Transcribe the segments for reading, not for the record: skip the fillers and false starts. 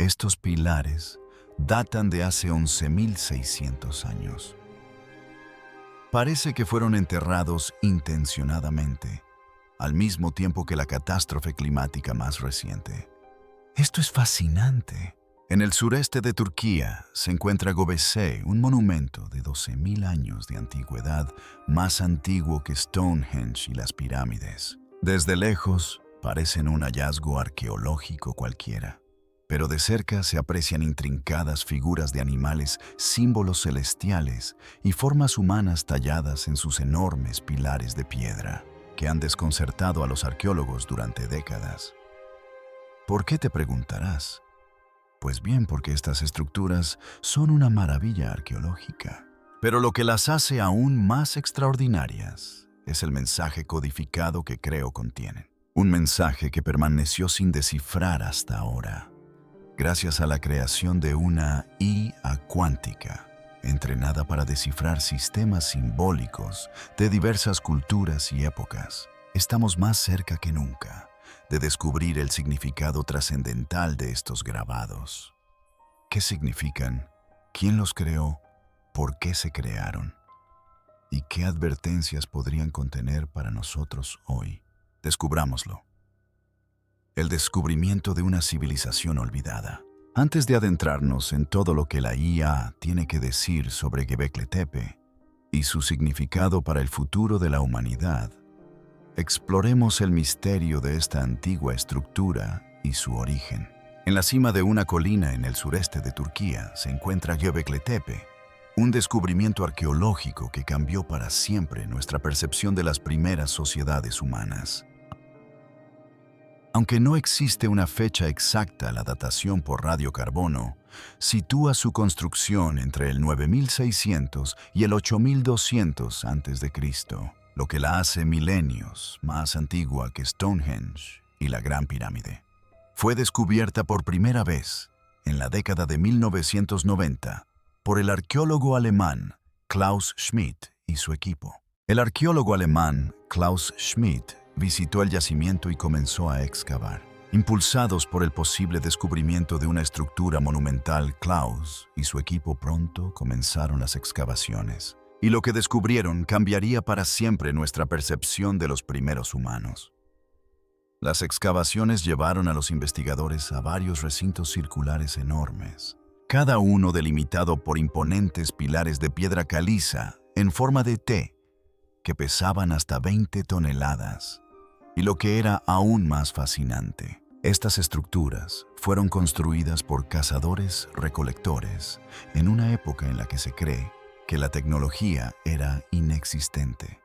Estos pilares datan de hace 11.600 años. Parece que fueron enterrados intencionadamente, al mismo tiempo que la catástrofe climática más reciente. Esto es fascinante. En el sureste de Turquía se encuentra Göbekli, un monumento de 12.000 años de antigüedad, más antiguo que Stonehenge y las pirámides. Desde lejos parecen un hallazgo arqueológico cualquiera, pero de cerca se aprecian intrincadas figuras de animales, símbolos celestiales y formas humanas talladas en sus enormes pilares de piedra, que han desconcertado a los arqueólogos durante décadas. ¿Por qué, te preguntarás? Pues bien, porque estas estructuras son una maravilla arqueológica. Pero lo que las hace aún más extraordinarias es el mensaje codificado que creo contienen. Un mensaje que permaneció sin descifrar hasta ahora, gracias a la creación de una IA cuántica, entrenada para descifrar sistemas simbólicos de diversas culturas y épocas. Estamos más cerca que nunca de descubrir el significado trascendental de estos grabados. ¿Qué significan? ¿Quién los creó? ¿Por qué se crearon? ¿Y qué advertencias podrían contener para nosotros hoy? Descubrámoslo. El descubrimiento de una civilización olvidada. Antes de adentrarnos en todo lo que la IA tiene que decir sobre Göbekli Tepe y su significado para el futuro de la humanidad, exploremos el misterio de esta antigua estructura y su origen. En la cima de una colina en el sureste de Turquía se encuentra Göbekli Tepe, un descubrimiento arqueológico que cambió para siempre nuestra percepción de las primeras sociedades humanas. Aunque no existe una fecha exacta, la datación por radiocarbono sitúa su construcción entre el 9600 y el 8200 a.C., lo que la hace milenios más antigua que Stonehenge y la Gran Pirámide. Fue descubierta por primera vez en la década de 1990 por el arqueólogo alemán Klaus Schmidt y su equipo. El arqueólogo alemán Klaus Schmidt visitó el yacimiento y comenzó a excavar. Impulsados por el posible descubrimiento de una estructura monumental, Klaus y su equipo pronto comenzaron las excavaciones. Y lo que descubrieron cambiaría para siempre nuestra percepción de los primeros humanos. Las excavaciones llevaron a los investigadores a varios recintos circulares enormes, cada uno delimitado por imponentes pilares de piedra caliza en forma de T, que pesaban hasta 20 toneladas. Y lo que era aún más fascinante, estas estructuras fueron construidas por cazadores-recolectores en una época en la que se cree que la tecnología era inexistente.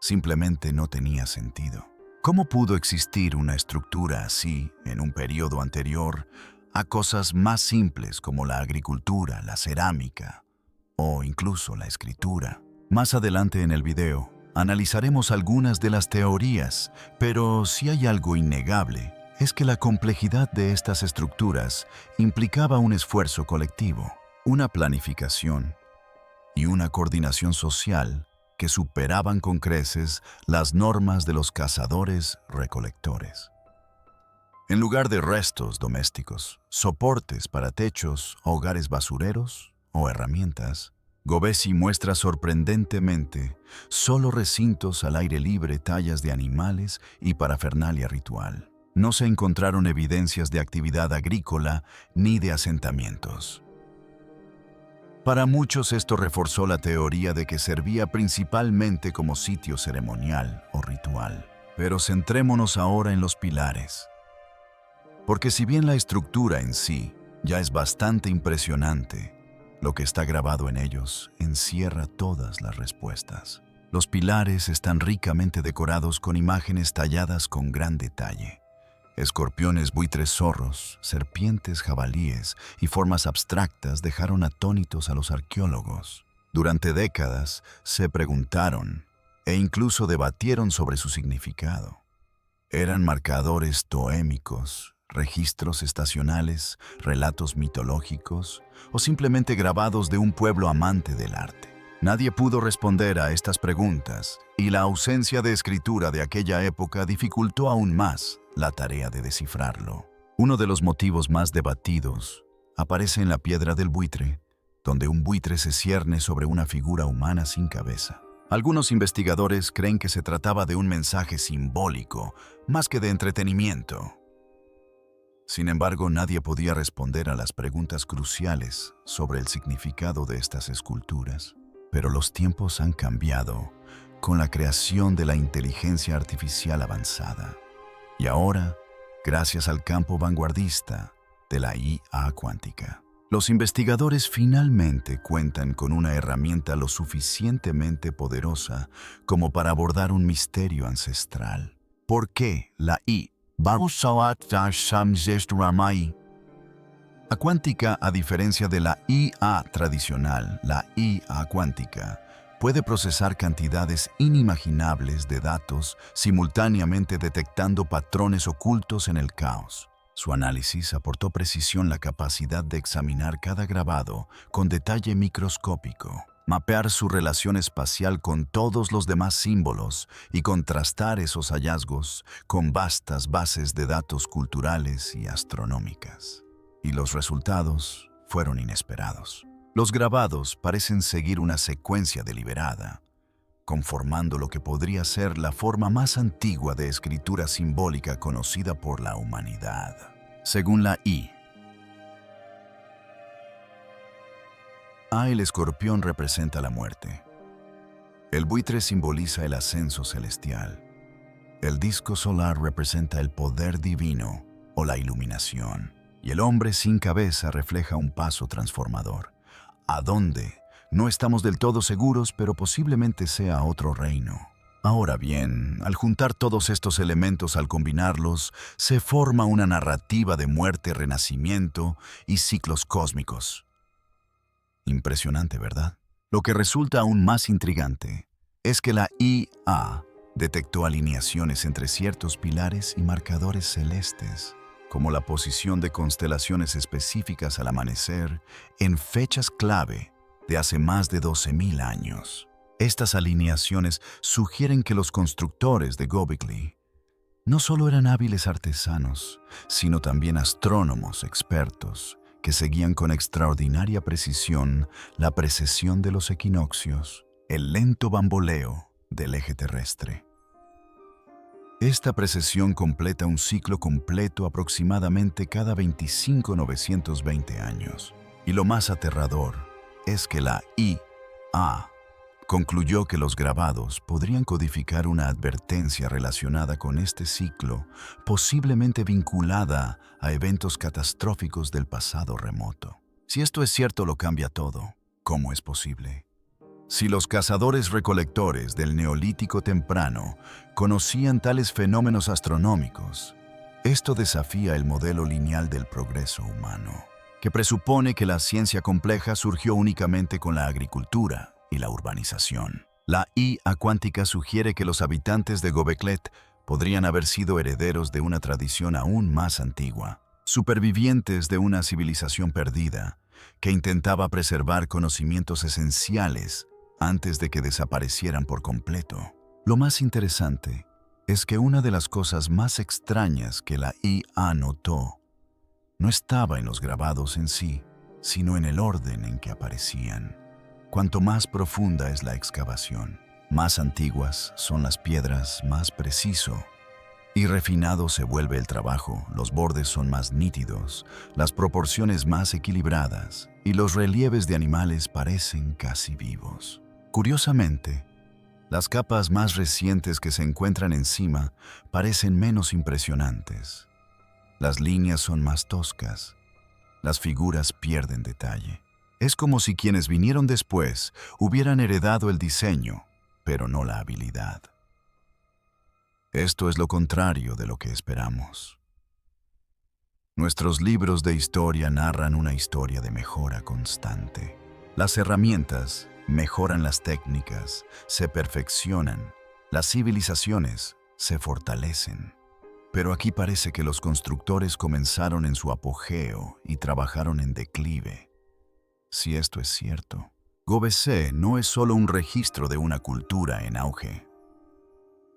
Simplemente no tenía sentido. ¿Cómo pudo existir una estructura así en un periodo anterior a cosas más simples como la agricultura, la cerámica o incluso la escritura? Más adelante en el video analizaremos algunas de las teorías, pero si hay algo innegable, es que la complejidad de estas estructuras implicaba un esfuerzo colectivo, una planificación y una coordinación social que superaban con creces las normas de los cazadores-recolectores. En lugar de restos domésticos, soportes para techos, hogares basureros o herramientas, Göbekli muestra sorprendentemente solo recintos al aire libre, tallas de animales y parafernalia ritual. No se encontraron evidencias de actividad agrícola ni de asentamientos. Para muchos esto reforzó la teoría de que servía principalmente como sitio ceremonial o ritual. Pero centrémonos ahora en los pilares. Porque si bien la estructura en sí ya es bastante impresionante, lo que está grabado en ellos encierra todas las respuestas. Los pilares están ricamente decorados con imágenes talladas con gran detalle. Escorpiones, buitres, zorros, serpientes, jabalíes y formas abstractas dejaron atónitos a los arqueólogos. Durante décadas se preguntaron e incluso debatieron sobre su significado. Eran marcadores toémicos, registros estacionales, relatos mitológicos o simplemente grabados de un pueblo amante del arte. Nadie pudo responder a estas preguntas y la ausencia de escritura de aquella época dificultó aún más la tarea de descifrarlo. Uno de los motivos más debatidos aparece en la piedra del buitre, donde un buitre se cierne sobre una figura humana sin cabeza. Algunos investigadores creen que se trataba de un mensaje simbólico, más que de entretenimiento. Sin embargo, nadie podía responder a las preguntas cruciales sobre el significado de estas esculturas. Pero los tiempos han cambiado con la creación de la inteligencia artificial avanzada. Y ahora, gracias al campo vanguardista de la IA cuántica, los investigadores finalmente cuentan con una herramienta lo suficientemente poderosa como para abordar un misterio ancestral. ¿Por qué la IA cuántica, a diferencia de la IA tradicional, la IA cuántica puede procesar cantidades inimaginables de datos simultáneamente detectando patrones ocultos en el caos? Su análisis aportó precisión, la capacidad de examinar cada grabado con detalle microscópico, mapear su relación espacial con todos los demás símbolos y contrastar esos hallazgos con vastas bases de datos culturales y astronómicas. Y los resultados fueron inesperados. Los grabados parecen seguir una secuencia deliberada, conformando lo que podría ser la forma más antigua de escritura simbólica conocida por la humanidad. Según la IA, el escorpión representa la muerte. El buitre simboliza el ascenso celestial. El disco solar representa el poder divino o la iluminación. Y el hombre sin cabeza refleja un paso transformador. ¿A dónde? No estamos del todo seguros, pero posiblemente sea otro reino. Ahora bien, al juntar todos estos elementos, al combinarlos, se forma una narrativa de muerte, renacimiento y ciclos cósmicos. Impresionante, ¿verdad? Lo que resulta aún más intrigante es que la IA detectó alineaciones entre ciertos pilares y marcadores celestes, como la posición de constelaciones específicas al amanecer en fechas clave de hace más de 12.000 años. Estas alineaciones sugieren que los constructores de Göbekli no solo eran hábiles artesanos, sino también astrónomos expertos que seguían con extraordinaria precisión la precesión de los equinoccios, el lento bamboleo del eje terrestre. Esta precesión completa un ciclo completo aproximadamente cada 25.920 años. Y lo más aterrador es que la IA concluyó que los grabados podrían codificar una advertencia relacionada con este ciclo, posiblemente vinculada a eventos catastróficos del pasado remoto. Si esto es cierto, lo cambia todo. ¿Cómo es posible? Si los cazadores-recolectores del Neolítico temprano conocían tales fenómenos astronómicos, esto desafía el modelo lineal del progreso humano, que presupone que la ciencia compleja surgió únicamente con la agricultura y la urbanización. La IA cuántica sugiere que los habitantes de Göbekli podrían haber sido herederos de una tradición aún más antigua, supervivientes de una civilización perdida que intentaba preservar conocimientos esenciales antes de que desaparecieran por completo. Lo más interesante es que una de las cosas más extrañas que la IA notó no estaba en los grabados en sí, sino en el orden en que aparecían. Cuanto más profunda es la excavación, más antiguas son las piedras, más preciso y refinado se vuelve el trabajo, los bordes son más nítidos, las proporciones más equilibradas y los relieves de animales parecen casi vivos. Curiosamente, las capas más recientes que se encuentran encima parecen menos impresionantes. Las líneas son más toscas, las figuras pierden detalle. Es como si quienes vinieron después hubieran heredado el diseño, pero no la habilidad. Esto es lo contrario de lo que esperamos. Nuestros libros de historia narran una historia de mejora constante. Las herramientas mejoran, las técnicas se perfeccionan, las civilizaciones se fortalecen. Pero aquí parece que los constructores comenzaron en su apogeo y trabajaron en declive. Si esto es cierto, Göbekli no es solo un registro de una cultura en auge.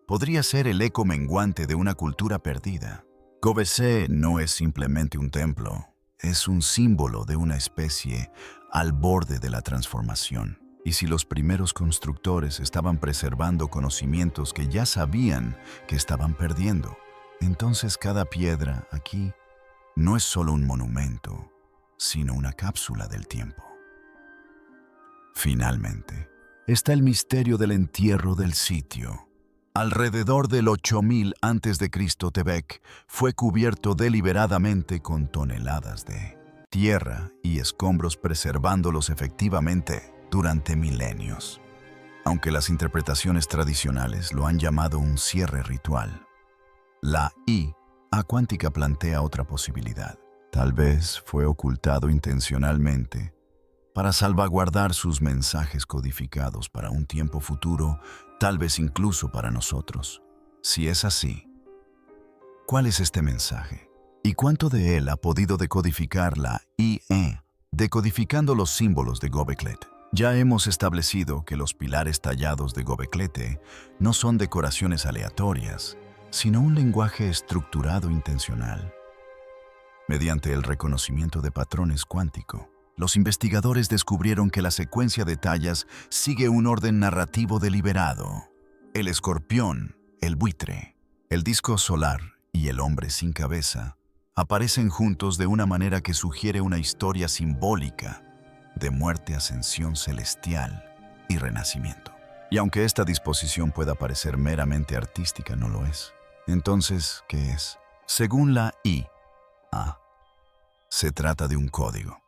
Podría ser el eco menguante de una cultura perdida. Gobese no es simplemente un templo, es un símbolo de una especie al borde de la transformación. Y si los primeros constructores estaban preservando conocimientos que ya sabían que estaban perdiendo, entonces cada piedra aquí no es solo un monumento, sino una cápsula del tiempo. Finalmente, está el misterio del entierro del sitio. Alrededor del 8000 a.C., Tebek fue cubierto deliberadamente con toneladas de tierra y escombros, preservándolos efectivamente durante milenios. Aunque las interpretaciones tradicionales lo han llamado un cierre ritual, la IA cuántica plantea otra posibilidad. Tal vez fue ocultado intencionalmente para salvaguardar sus mensajes codificados para un tiempo futuro, tal vez incluso para nosotros. Si es así, ¿cuál es este mensaje? ¿Y cuánto de él ha podido decodificar la IA, decodificando los símbolos de Göbekli? Ya hemos establecido que los pilares tallados de Göbekli no son decoraciones aleatorias, sino un lenguaje estructurado intencional. Mediante el reconocimiento de patrones cuántico, los investigadores descubrieron que la secuencia de tallas sigue un orden narrativo deliberado. El escorpión, el buitre, el disco solar y el hombre sin cabeza aparecen juntos de una manera que sugiere una historia simbólica de muerte, ascensión celestial y renacimiento. Y aunque esta disposición pueda parecer meramente artística, no lo es. Entonces, ¿qué es? Según la IA, se trata de un código.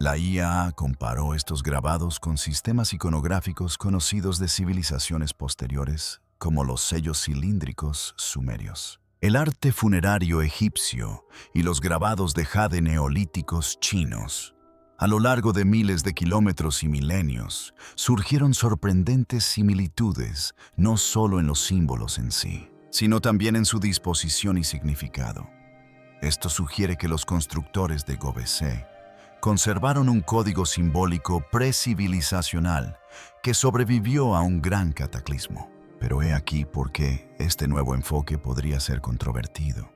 La IA comparó estos grabados con sistemas iconográficos conocidos de civilizaciones posteriores, como los sellos cilíndricos sumerios, el arte funerario egipcio y los grabados de jade neolíticos chinos. A lo largo de miles de kilómetros y milenios, surgieron sorprendentes similitudes, no solo en los símbolos en sí, sino también en su disposición y significado. Esto sugiere que los constructores de Göbekli conservaron un código simbólico precivilizacional que sobrevivió a un gran cataclismo. Pero he aquí por qué este nuevo enfoque podría ser controvertido.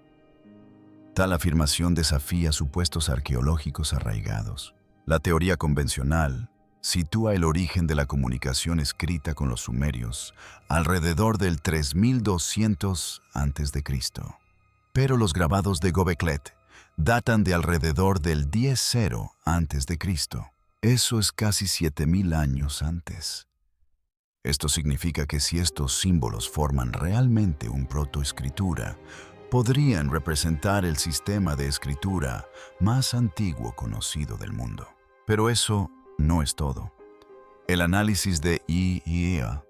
Tal afirmación desafía supuestos arqueológicos arraigados. La teoría convencional sitúa el origen de la comunicación escrita con los sumerios alrededor del 3200 a.C. Pero los grabados de Göbekli datan de alrededor del 10.0 a.C. Eso es casi 7000 años antes. Esto significa que si estos símbolos forman realmente un protoescritura, podrían representar el sistema de escritura más antiguo conocido del mundo. Pero eso no es todo. El análisis de IA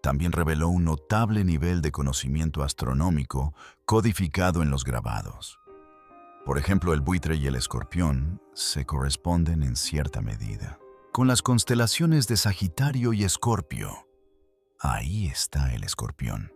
también reveló un notable nivel de conocimiento astronómico codificado en los grabados. Por ejemplo, el buitre y el escorpión se corresponden en cierta medida con las constelaciones de Sagitario y Escorpio. Ahí está el escorpión.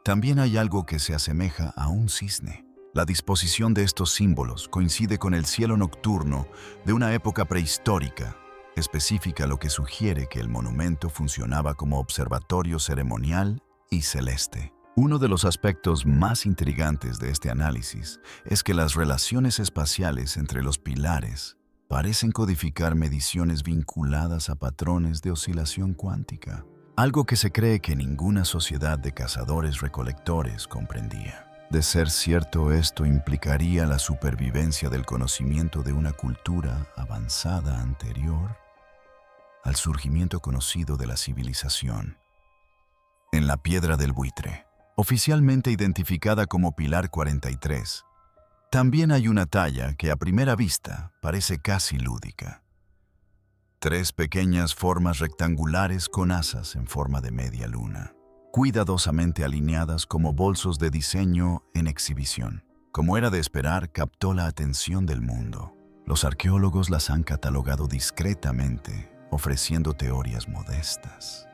También hay algo que se asemeja a un cisne. La disposición de estos símbolos coincide con el cielo nocturno de una época prehistórica específica, lo que sugiere que el monumento funcionaba como observatorio ceremonial y celeste. Uno de los aspectos más intrigantes de este análisis es que las relaciones espaciales entre los pilares parecen codificar mediciones vinculadas a patrones de oscilación cuántica, algo que se cree que ninguna sociedad de cazadores-recolectores comprendía. De ser cierto, esto implicaría la supervivencia del conocimiento de una cultura avanzada anterior al surgimiento conocido de la civilización. En la piedra del buitre, oficialmente identificada como Pilar 43, también hay una talla que a primera vista parece casi lúdica. 3 pequeñas formas rectangulares con asas en forma de media luna, cuidadosamente alineadas como bolsos de diseño en exhibición. Como era de esperar, captó la atención del mundo. Los arqueólogos las han catalogado discretamente, ofreciendo teorías modestas.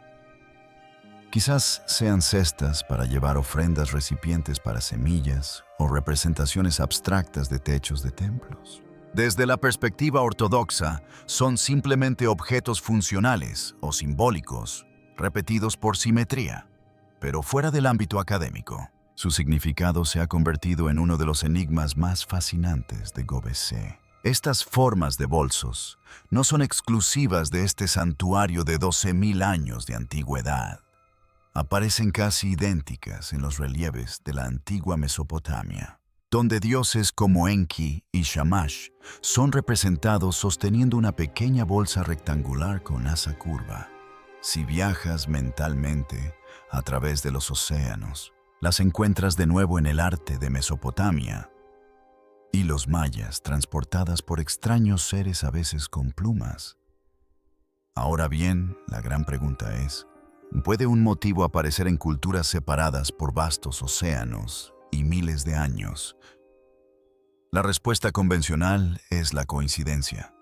Quizás sean cestas para llevar ofrendas, recipientes para semillas o representaciones abstractas de techos de templos. Desde la perspectiva ortodoxa, son simplemente objetos funcionales o simbólicos, repetidos por simetría. Pero fuera del ámbito académico, Su significado se ha convertido en uno de los enigmas más fascinantes de Göbekli. Estas formas de bolsos no son exclusivas de este santuario de 12.000 años de antigüedad. Aparecen casi idénticas en los relieves de la antigua Mesopotamia, donde dioses como Enki y Shamash son representados sosteniendo una pequeña bolsa rectangular con asa curva. Si viajas mentalmente a través de los océanos, las encuentras de nuevo en el arte de Mesopotamia y los mayas, transportadas por extraños seres a veces con plumas. Ahora bien, la gran pregunta es, ¿puede un motivo aparecer en culturas separadas por vastos océanos y miles de años? La respuesta convencional es la coincidencia.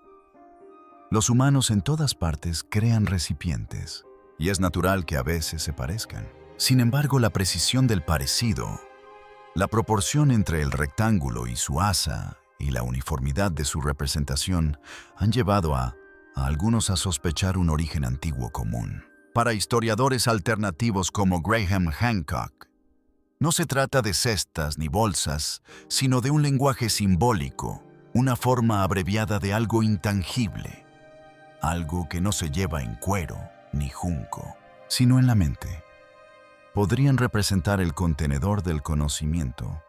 Los humanos en todas partes crean recipientes, y es natural que a veces se parezcan. Sin embargo, la precisión del parecido, la proporción entre el rectángulo y su asa y la uniformidad de su representación han llevado a algunos a sospechar un origen antiguo común. Para historiadores alternativos como Graham Hancock, no se trata de cestas ni bolsas, sino de un lenguaje simbólico, una forma abreviada de algo intangible, algo que no se lleva en cuero ni junco, sino en la mente. Podrían representar el contenedor del conocimiento,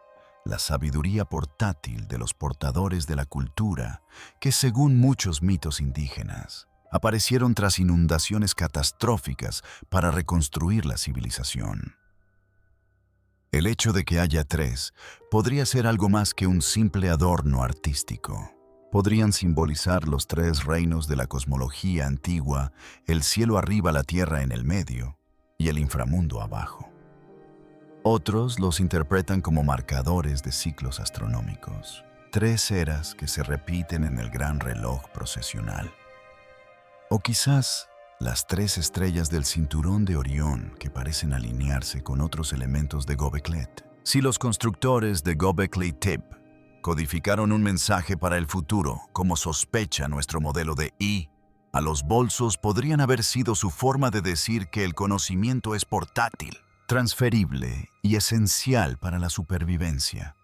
la sabiduría portátil de los portadores de la cultura que, según muchos mitos indígenas, aparecieron tras inundaciones catastróficas para reconstruir la civilización. El hecho de que haya tres podría ser algo más que un simple adorno artístico. Podrían simbolizar los tres reinos de la cosmología antigua, el cielo arriba, la tierra en el medio y el inframundo abajo. Otros los interpretan como marcadores de ciclos astronómicos, tres eras que se repiten en el gran reloj procesional. O quizás las tres estrellas del cinturón de Orión que parecen alinearse con otros elementos de Göbekli. Si los constructores de Göbekli Tepe codificaron un mensaje para el futuro, como sospecha nuestro modelo de I, a los bolsos podrían haber sido su forma de decir que el conocimiento es portátil, transferible y esencial para la supervivencia.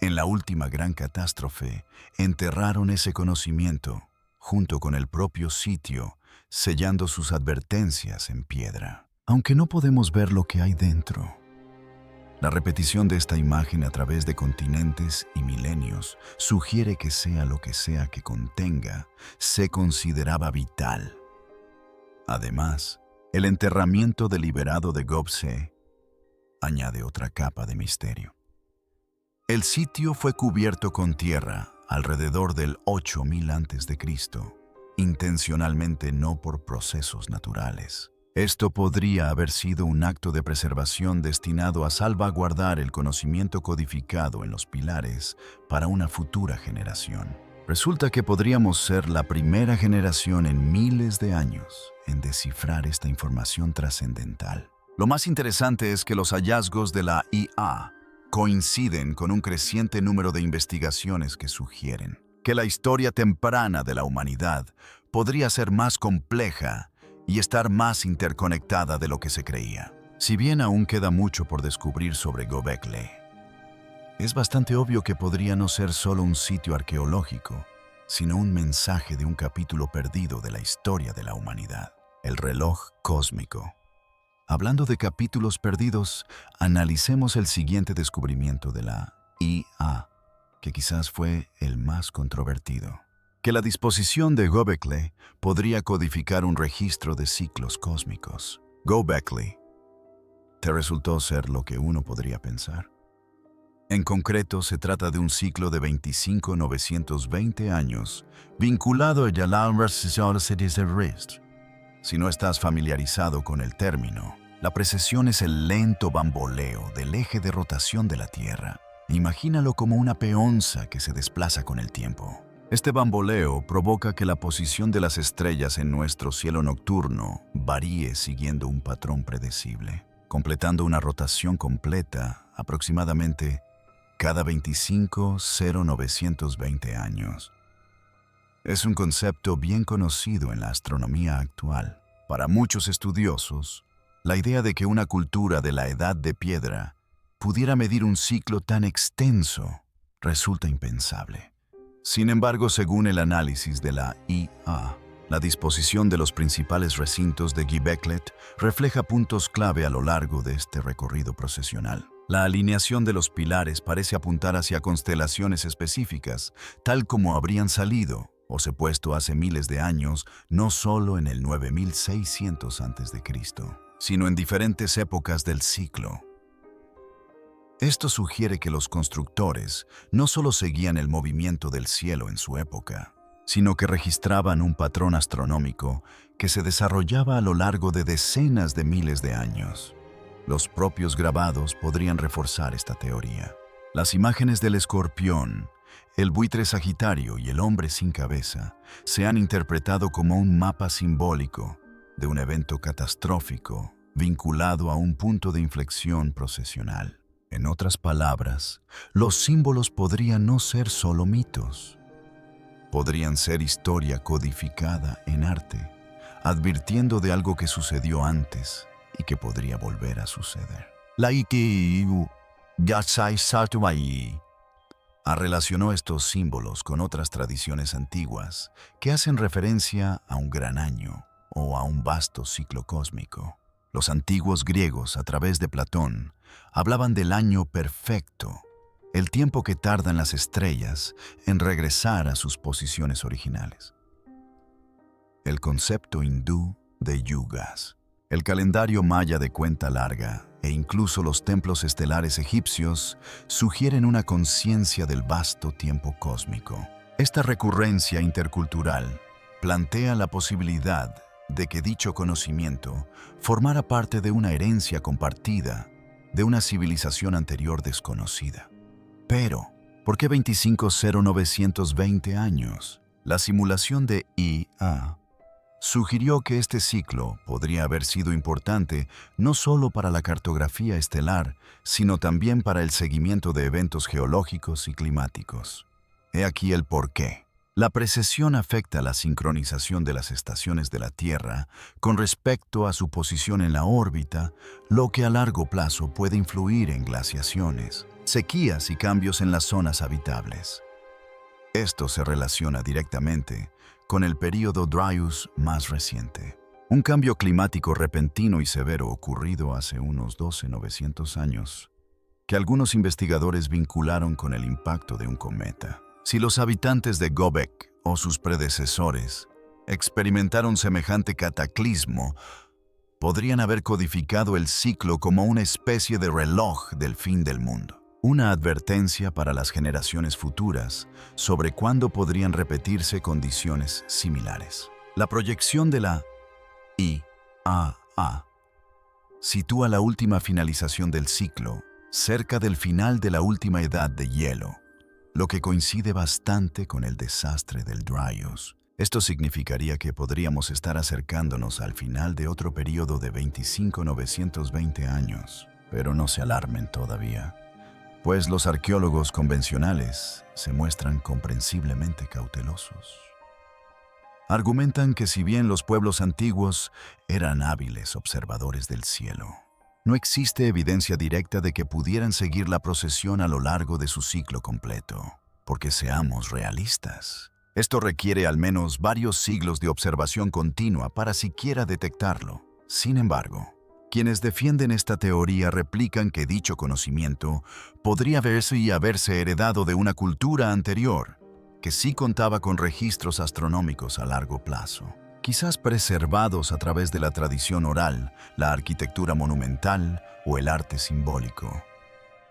En la última gran catástrofe, enterraron ese conocimiento junto con el propio sitio, sellando sus advertencias en piedra. Aunque no podemos ver lo que hay dentro, la repetición de esta imagen a través de continentes y milenios sugiere que sea lo que sea que contenga, se consideraba vital. Además, el enterramiento deliberado de Göbekli añade otra capa de misterio. El sitio fue cubierto con tierra alrededor del 8000 a.C., intencionalmente, no por procesos naturales. Esto podría haber sido un acto de preservación destinado a salvaguardar el conocimiento codificado en los pilares para una futura generación. Resulta que podríamos ser la primera generación en miles de años en descifrar esta información trascendental. Lo más interesante es que los hallazgos de la IA coinciden con un creciente número de investigaciones que sugieren que la historia temprana de la humanidad podría ser más compleja y estar más interconectada de lo que se creía. Si bien aún queda mucho por descubrir sobre Göbekli, es bastante obvio que podría no ser solo un sitio arqueológico, sino un mensaje de un capítulo perdido de la historia de la humanidad, el reloj cósmico. Hablando de capítulos perdidos, analicemos el siguiente descubrimiento de la IA, que quizás fue el más controvertido. Que la disposición de Göbekli podría codificar un registro de ciclos cósmicos. Göbekli te resultó ser lo que uno podría pensar. En concreto, se trata de un ciclo de 25,920 años, vinculado a la Si no estás familiarizado con el término, la precesión es el lento bamboleo del eje de rotación de la Tierra. Imagínalo como una peonza que se desplaza con el tiempo. Este bamboleo provoca que la posición de las estrellas en nuestro cielo nocturno varíe siguiendo un patrón predecible, completando una rotación completa aproximadamente cada 25,920 años. Es un concepto bien conocido en la astronomía actual. Para muchos estudiosos, la idea de que una cultura de la Edad de Piedra pudiera medir un ciclo tan extenso resulta impensable. Sin embargo, según el análisis de la IA, la disposición de los principales recintos de Göbekli refleja puntos clave a lo largo de este recorrido procesional. La alineación de los pilares parece apuntar hacia constelaciones específicas, tal como habrían salido o se puesto hace miles de años, no solo en el 9600 a.C., sino en diferentes épocas del ciclo. Esto sugiere que los constructores no solo seguían el movimiento del cielo en su época, sino que registraban un patrón astronómico que se desarrollaba a lo largo de decenas de miles de años. Los propios grabados podrían reforzar esta teoría. Las imágenes del escorpión, el buitre sagitario y el hombre sin cabeza se han interpretado como un mapa simbólico de un evento catastrófico vinculado a un punto de inflexión procesional. En otras palabras, los símbolos podrían no ser solo mitos. Podrían ser historia codificada en arte, advirtiendo de algo que sucedió antes y que podría volver a suceder. Relacionó estos símbolos con otras tradiciones antiguas que hacen referencia a un gran año o a un vasto ciclo cósmico. Los antiguos griegos, a través de Platón, hablaban del año perfecto, el tiempo que tardan las estrellas en regresar a sus posiciones originales. El concepto hindú de yugas, el calendario maya de cuenta larga e incluso los templos estelares egipcios sugieren una conciencia del vasto tiempo cósmico. Esta recurrencia intercultural plantea la posibilidad de que dicho conocimiento formara parte de una herencia compartida de una civilización anterior desconocida. Pero, ¿por qué 250920 años? La simulación de IA sugirió que este ciclo podría haber sido importante no solo para la cartografía estelar, sino también para el seguimiento de eventos geológicos y climáticos. He aquí el porqué. La precesión afecta la sincronización de las estaciones de la Tierra con respecto a su posición en la órbita, lo que a largo plazo puede influir en glaciaciones, sequías y cambios en las zonas habitables. Esto se relaciona directamente con el período Dryas más reciente. Un cambio climático repentino y severo ocurrido hace unos 12.900 años, que algunos investigadores vincularon con el impacto de un cometa. Si los habitantes de Göbekli o sus predecesores experimentaron semejante cataclismo, podrían haber codificado el ciclo como una especie de reloj del fin del mundo. Una advertencia para las generaciones futuras sobre cuándo podrían repetirse condiciones similares. La proyección de la IAA sitúa la última finalización del ciclo cerca del final de la última edad de hielo, lo que coincide bastante con el desastre del Dryas. Esto significaría que podríamos estar acercándonos al final de otro periodo de 25.920 años, pero no se alarmen todavía, pues los arqueólogos convencionales se muestran comprensiblemente cautelosos. Argumentan que si bien los pueblos antiguos eran hábiles observadores del cielo, no existe evidencia directa de que pudieran seguir la procesión a lo largo de su ciclo completo. Porque seamos realistas, esto requiere al menos varios siglos de observación continua para siquiera detectarlo. Sin embargo, quienes defienden esta teoría replican que dicho conocimiento podría haberse heredado de una cultura anterior, que sí contaba con registros astronómicos a largo plazo, quizás preservados a través de la tradición oral, la arquitectura monumental o el arte simbólico.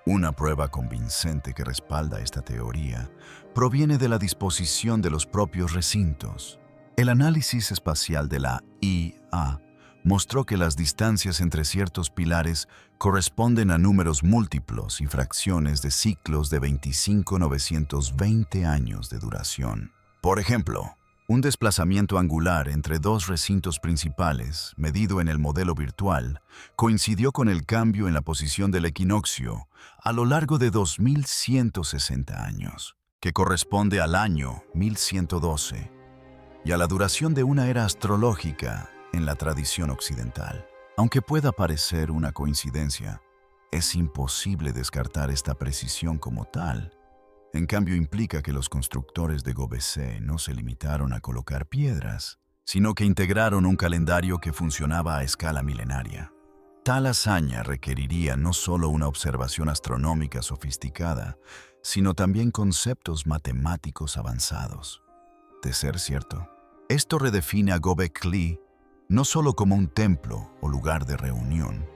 Una prueba convincente que respalda esta teoría proviene de la disposición de los propios recintos. El análisis espacial de la IA mostró que las distancias entre ciertos pilares corresponden a números múltiplos y fracciones de ciclos de 25.920 años de duración. Por ejemplo, un desplazamiento angular entre dos recintos principales, medido en el modelo virtual, coincidió con el cambio en la posición del equinoccio a lo largo de 2160 años, que corresponde al año 1112, y a la duración de una era astrológica en la tradición occidental. Aunque pueda parecer una coincidencia, Es imposible descartar esta precisión como tal. En cambio, implica que los constructores de Göbekli no se limitaron a colocar piedras, sino que integraron un calendario que funcionaba a escala milenaria. Tal hazaña requeriría no solo una observación astronómica sofisticada, sino también conceptos matemáticos avanzados. De ser cierto, esto redefine a Göbekli no solo como un templo o lugar de reunión,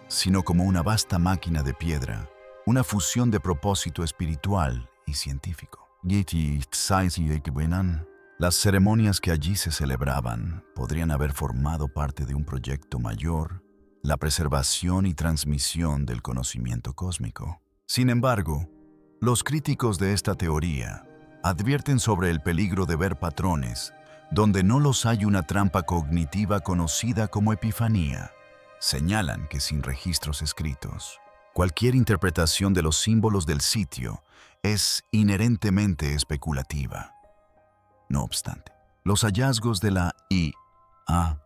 sino como una vasta máquina de piedra, una fusión de propósito espiritual y científico. Las ceremonias que allí se celebraban podrían haber formado parte de un proyecto mayor, la preservación y transmisión del conocimiento cósmico. Sin embargo, los críticos de esta teoría advierten sobre el peligro de ver patrones donde no los hay una trampa cognitiva conocida como epifanía. Señalan que sin registros escritos, cualquier interpretación de los símbolos del sitio es inherentemente especulativa. No obstante, los hallazgos de la IA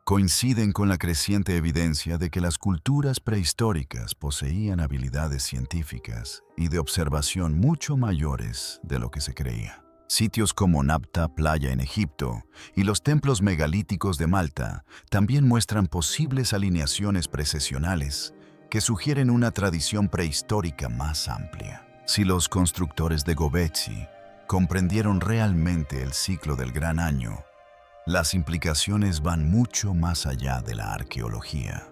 coinciden con la creciente evidencia de que las culturas prehistóricas poseían habilidades científicas y de observación mucho mayores de lo que se creía. Sitios como Nabta Playa en Egipto y los templos megalíticos de Malta también muestran posibles alineaciones precesionales que sugieren una tradición prehistórica más amplia. Si los constructores de Göbekli comprendieron realmente el ciclo del Gran Año, las implicaciones van mucho más allá de la arqueología.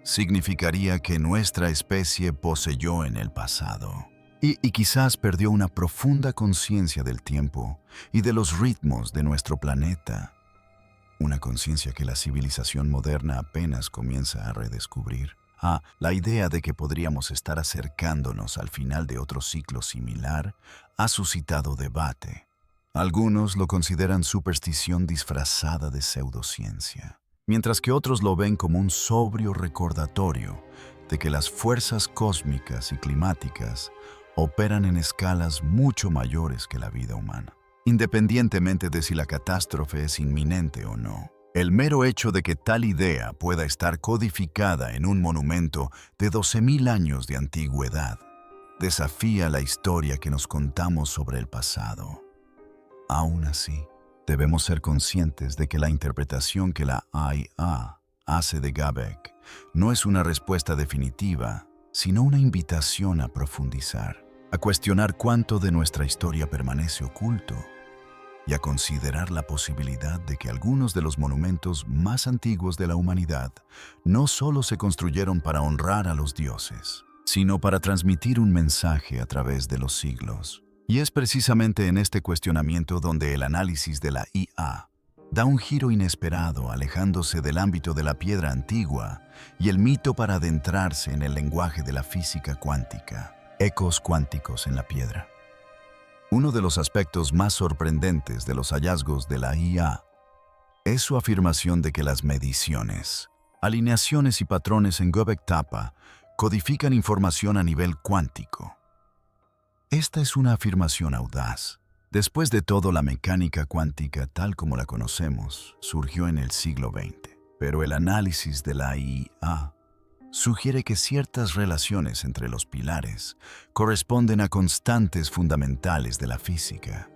Significaría que nuestra especie poseyó en el pasado y quizás perdió una profunda conciencia del tiempo y de los ritmos de nuestro planeta, una conciencia que la civilización moderna apenas comienza a redescubrir. La idea de que podríamos estar acercándonos al final de otro ciclo similar ha suscitado debate. Algunos lo consideran superstición disfrazada de pseudociencia, mientras que otros lo ven como un sobrio recordatorio de que las fuerzas cósmicas y climáticas operan en escalas mucho mayores que la vida humana. Independientemente de si la catástrofe es inminente o no, el mero hecho de que tal idea pueda estar codificada en un monumento de 12.000 años de antigüedad desafía la historia que nos contamos sobre el pasado. Aún así, debemos ser conscientes de que la interpretación que la IA hace de Göbekli no es una respuesta definitiva, sino una invitación a profundizar, a cuestionar cuánto de nuestra historia permanece oculto y a considerar la posibilidad de que algunos de los monumentos más antiguos de la humanidad no solo se construyeron para honrar a los dioses, sino para transmitir un mensaje a través de los siglos. Y es precisamente en este cuestionamiento donde el análisis de la IA da un giro inesperado, alejándose del ámbito de la piedra antigua y el mito para adentrarse en el lenguaje de la física cuántica. Ecos cuánticos en la piedra. Uno de los aspectos más sorprendentes de los hallazgos de la IA es su afirmación de que las mediciones, alineaciones y patrones en Göbekli Tepe codifican información a nivel cuántico. Esta es una afirmación audaz. Después de todo, la mecánica cuántica tal como la conocemos surgió en el siglo XX, pero el análisis de la IA sugiere que ciertas relaciones entre los pilares corresponden a constantes fundamentales de la física.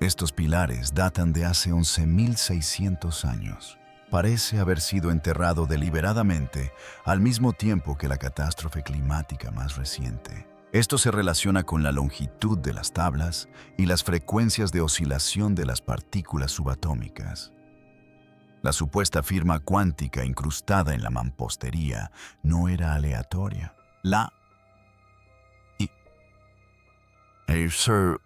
Estos pilares datan de hace 11.600 años. Parece haber sido enterrado deliberadamente al mismo tiempo que la catástrofe climática más reciente. Esto se relaciona con la longitud de las tablas y las frecuencias de oscilación de las partículas subatómicas. La supuesta firma cuántica incrustada en la mampostería no era aleatoria. La IA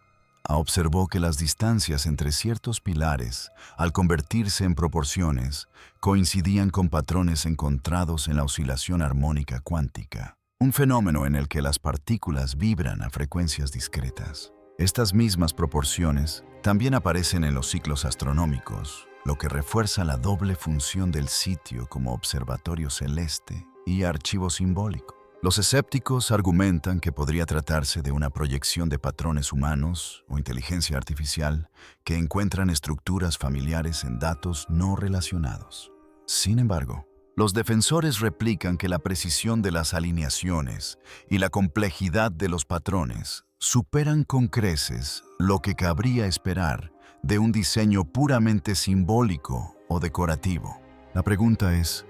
observó que las distancias entre ciertos pilares, al convertirse en proporciones, coincidían con patrones encontrados en la oscilación armónica cuántica, un fenómeno en el que las partículas vibran a frecuencias discretas. Estas mismas proporciones también aparecen en los ciclos astronómicos, lo que refuerza la doble función del sitio como observatorio celeste y archivo simbólico. Los escépticos argumentan que podría tratarse de una proyección de patrones humanos o inteligencia artificial que encuentran estructuras familiares en datos no relacionados. Sin embargo, Los defensores replican que la precisión de las alineaciones y la complejidad de los patrones superan con creces lo que cabría esperar de un diseño puramente simbólico o decorativo. La pregunta es,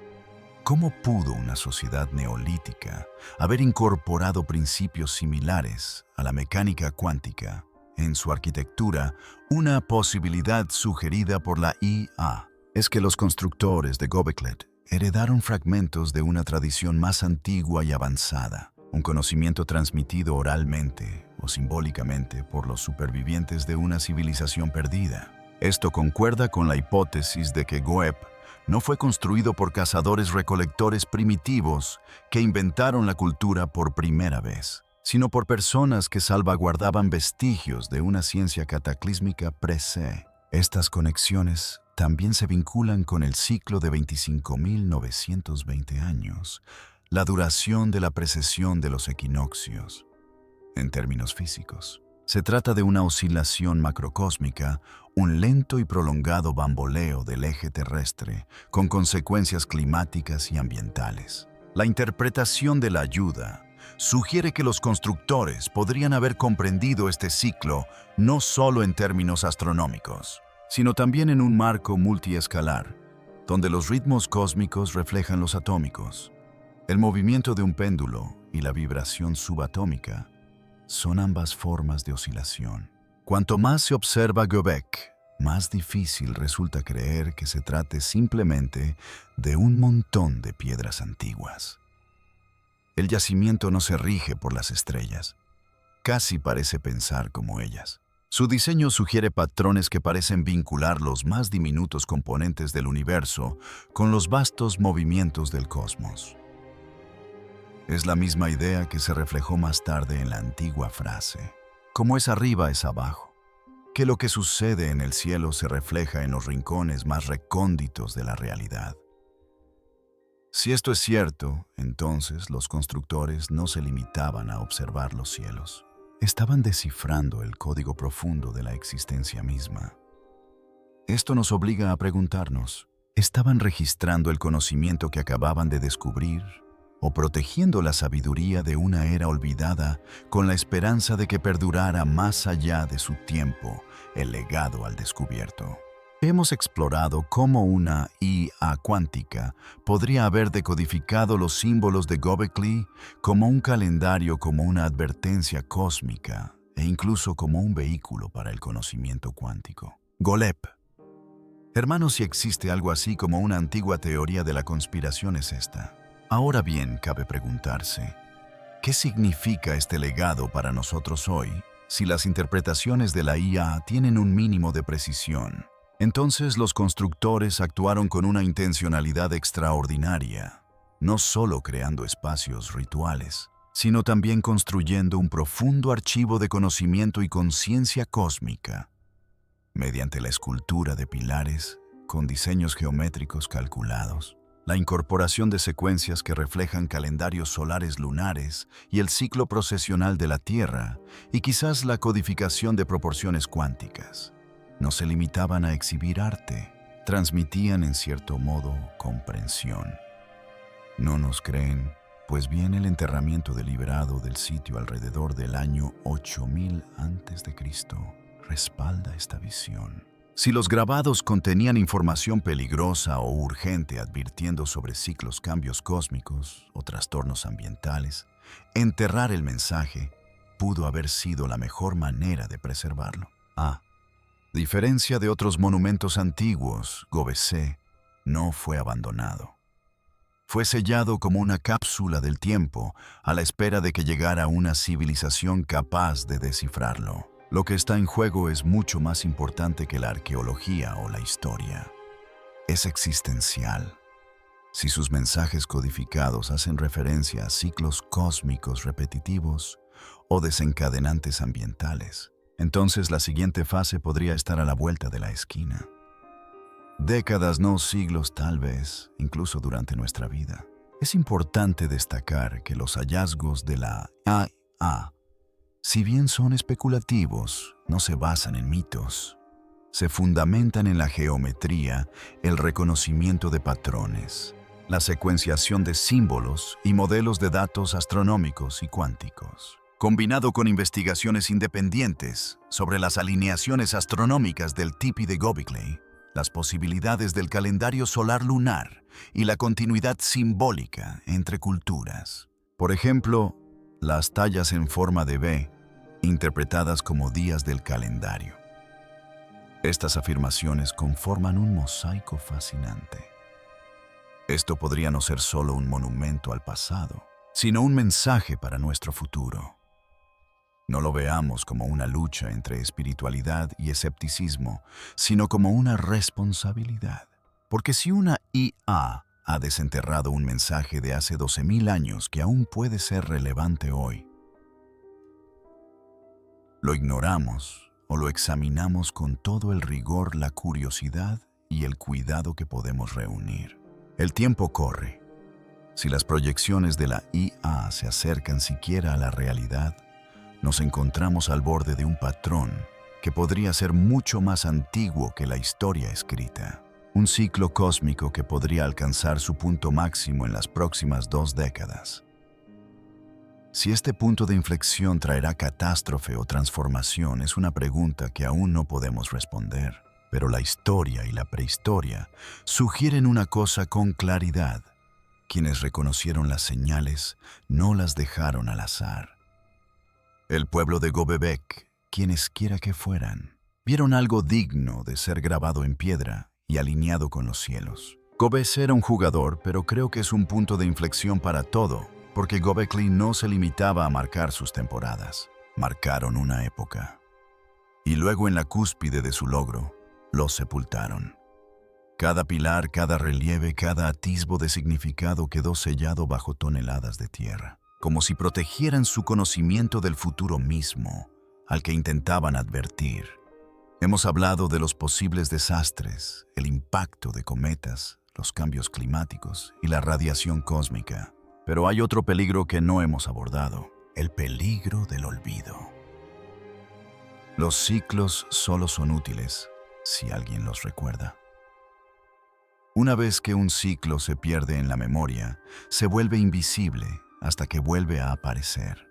¿cómo pudo una sociedad neolítica haber incorporado principios similares a la mecánica cuántica en su arquitectura, una posibilidad sugerida por la IA? Es que los constructores de Göbekli heredaron fragmentos de una tradición más antigua y avanzada, un conocimiento transmitido oralmente o simbólicamente por los supervivientes de una civilización perdida. Esto concuerda con la hipótesis de que Göbekli no fue construido por cazadores-recolectores primitivos que inventaron la cultura por primera vez, sino por personas que salvaguardaban vestigios de una ciencia cataclísmica pre-C. Estas conexiones también se vinculan con el ciclo de 25.920 años, la duración de la precesión de los equinoccios. En términos físicos, se trata de una oscilación macrocósmica, un lento y prolongado bamboleo del eje terrestre, con consecuencias climáticas y ambientales. La interpretación de la ayuda sugiere que los constructores podrían haber comprendido este ciclo no solo en términos astronómicos, sino también en un marco multiescalar, donde los ritmos cósmicos reflejan los atómicos. El movimiento de un péndulo y la vibración subatómica son ambas formas de oscilación. Cuanto más se observa Göbekli, más difícil resulta creer que se trate simplemente de un montón de piedras antiguas. El yacimiento no se rige por las estrellas. Casi parece pensar como ellas. Su diseño sugiere patrones que parecen vincular los más diminutos componentes del universo con los vastos movimientos del cosmos. Es la misma idea que se reflejó más tarde en la antigua frase, como es arriba es abajo, que lo que sucede en el cielo se refleja en los rincones más recónditos de la realidad. Si esto es cierto, entonces los constructores no se limitaban a observar los cielos. Estaban descifrando el código profundo de la existencia misma. Esto nos obliga a preguntarnos, ¿estaban registrando el conocimiento que acababan de descubrir o protegiendo la sabiduría de una era olvidada con la esperanza de que perdurara más allá de su tiempo el legado al descubierto? Hemos explorado cómo una IA cuántica podría haber decodificado los símbolos de Göbekli como un calendario, como una advertencia cósmica e incluso como un vehículo para el conocimiento cuántico. Golep. Hermanos, si existe algo así como una antigua teoría de la conspiración es esta. Ahora bien, cabe preguntarse, ¿qué significa este legado para nosotros hoy si las interpretaciones de la IA tienen un mínimo de precisión? Entonces los constructores actuaron con una intencionalidad extraordinaria, no solo creando espacios rituales, sino también construyendo un profundo archivo de conocimiento y conciencia cósmica, mediante la escultura de pilares con diseños geométricos calculados, la incorporación de secuencias que reflejan calendarios solares lunares y el ciclo procesional de la Tierra, y quizás la codificación de proporciones cuánticas. No se limitaban a exhibir arte, transmitían en cierto modo comprensión. ¿No nos creen? Pues bien, el enterramiento deliberado del sitio alrededor del año 8000 a.C. respalda esta visión. Si los grabados contenían información peligrosa o urgente advirtiendo sobre ciclos, cambios cósmicos o trastornos ambientales, enterrar el mensaje pudo haber sido la mejor manera de preservarlo. A diferencia de otros monumentos antiguos, Göbekli no fue abandonado. Fue sellado como una cápsula del tiempo a la espera de que llegara una civilización capaz de descifrarlo. Lo que está en juego es mucho más importante que la arqueología o la historia. Es existencial. Si sus mensajes codificados hacen referencia a ciclos cósmicos repetitivos o desencadenantes ambientales, entonces la siguiente fase podría estar a la vuelta de la esquina. Décadas, no siglos tal vez, incluso durante nuestra vida. Es importante destacar que los hallazgos de la IA, si bien son especulativos, no se basan en mitos. Se fundamentan en la geometría, el reconocimiento de patrones, la secuenciación de símbolos y modelos de datos astronómicos y cuánticos, combinado con investigaciones independientes sobre las alineaciones astronómicas del tipi de Göbekli, las posibilidades del calendario solar lunar y la continuidad simbólica entre culturas. Por ejemplo, las tallas en forma de V, interpretadas como días del calendario. Estas afirmaciones conforman un mosaico fascinante. Esto podría no ser solo un monumento al pasado, sino un mensaje para nuestro futuro. No lo veamos como una lucha entre espiritualidad y escepticismo, sino como una responsabilidad. Porque si una IA ha desenterrado un mensaje de hace 12.000 años que aún puede ser relevante hoy, lo ignoramos o lo examinamos con todo el rigor, la curiosidad y el cuidado que podemos reunir. El tiempo corre. Si las proyecciones de la IA se acercan siquiera a la realidad, nos encontramos al borde de un patrón que podría ser mucho más antiguo que la historia escrita. Un ciclo cósmico que podría alcanzar su punto máximo en las próximas 2 décadas. Si este punto de inflexión traerá catástrofe o transformación es una pregunta que aún no podemos responder. Pero la historia y la prehistoria sugieren una cosa con claridad. Quienes reconocieron las señales no las dejaron al azar. El pueblo de Göbekli, quienesquiera que fueran, vieron algo digno de ser grabado en piedra y alineado con los cielos. Göbekli era un jugador, pero creo que es un punto de inflexión para todo, porque Göbekli no se limitaba a marcar sus temporadas, marcaron una época. Y luego en la cúspide de su logro, los sepultaron. Cada pilar, cada relieve, cada atisbo de significado quedó sellado bajo toneladas de tierra, como si protegieran su conocimiento del futuro mismo, al que intentaban advertir. Hemos hablado de los posibles desastres, el impacto de cometas, los cambios climáticos y la radiación cósmica. Pero hay otro peligro que no hemos abordado, el peligro del olvido. Los ciclos solo son útiles si alguien los recuerda. Una vez que un ciclo se pierde en la memoria, se vuelve invisible hasta que vuelve a aparecer.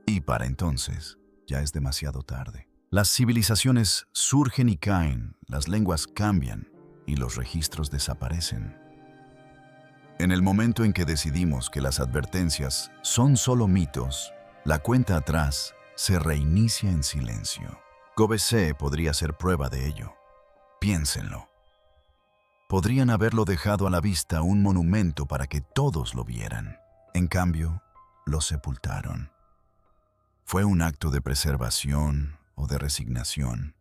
Y para entonces, ya es demasiado tarde. Las civilizaciones surgen y caen, las lenguas cambian y los registros desaparecen. En el momento en que decidimos que las advertencias son solo mitos, la cuenta atrás se reinicia en silencio. Göbekli podría ser prueba de ello. Piénsenlo. Podrían haberlo dejado a la vista un monumento para que todos lo vieran. En cambio, lo sepultaron. ¿Fue un acto de preservación o de resignación?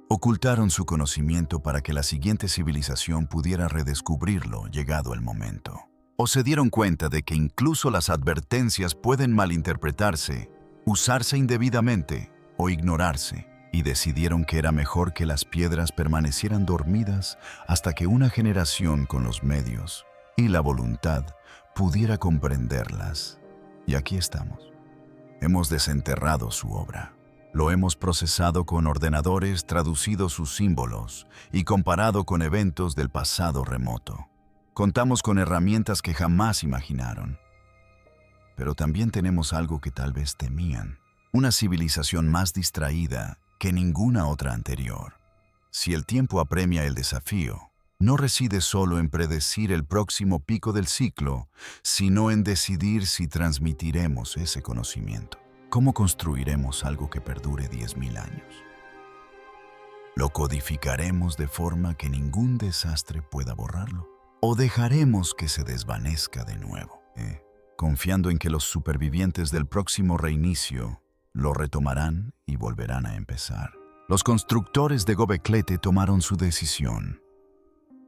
Ocultaron su conocimiento para que la siguiente civilización pudiera redescubrirlo llegado el momento. ¿O se dieron cuenta de que incluso las advertencias pueden malinterpretarse, usarse indebidamente o ignorarse? Y decidieron que era mejor que las piedras permanecieran dormidas hasta que una generación con los medios y la voluntad pudiera comprenderlas. Y aquí estamos. Hemos desenterrado su obra. Lo hemos procesado con ordenadores, traducido sus símbolos y comparado con eventos del pasado remoto. Contamos con herramientas que jamás imaginaron. Pero también tenemos algo que tal vez temían. Una civilización más distraída que ninguna otra anterior. Si el tiempo apremia el desafío, no reside solo en predecir el próximo pico del ciclo, sino en decidir si transmitiremos ese conocimiento. ¿Cómo construiremos algo que perdure 10.000 años? ¿Lo codificaremos de forma que ningún desastre pueda borrarlo? ¿O dejaremos que se desvanezca de nuevo? Confiando en que los supervivientes del próximo reinicio lo retomarán y volverán a empezar. Los constructores de Göbekli tomaron su decisión.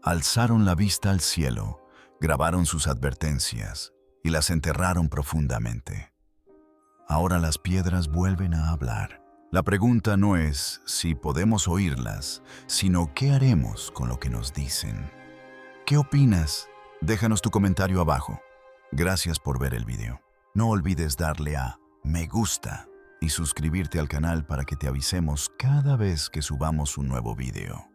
Alzaron la vista al cielo, grabaron sus advertencias y las enterraron profundamente. Ahora las piedras vuelven a hablar. La pregunta no es si podemos oírlas, sino qué haremos con lo que nos dicen. ¿Qué opinas? Déjanos tu comentario abajo. Gracias por ver el video. No olvides darle a me gusta y suscribirte al canal para que te avisemos cada vez que subamos un nuevo video.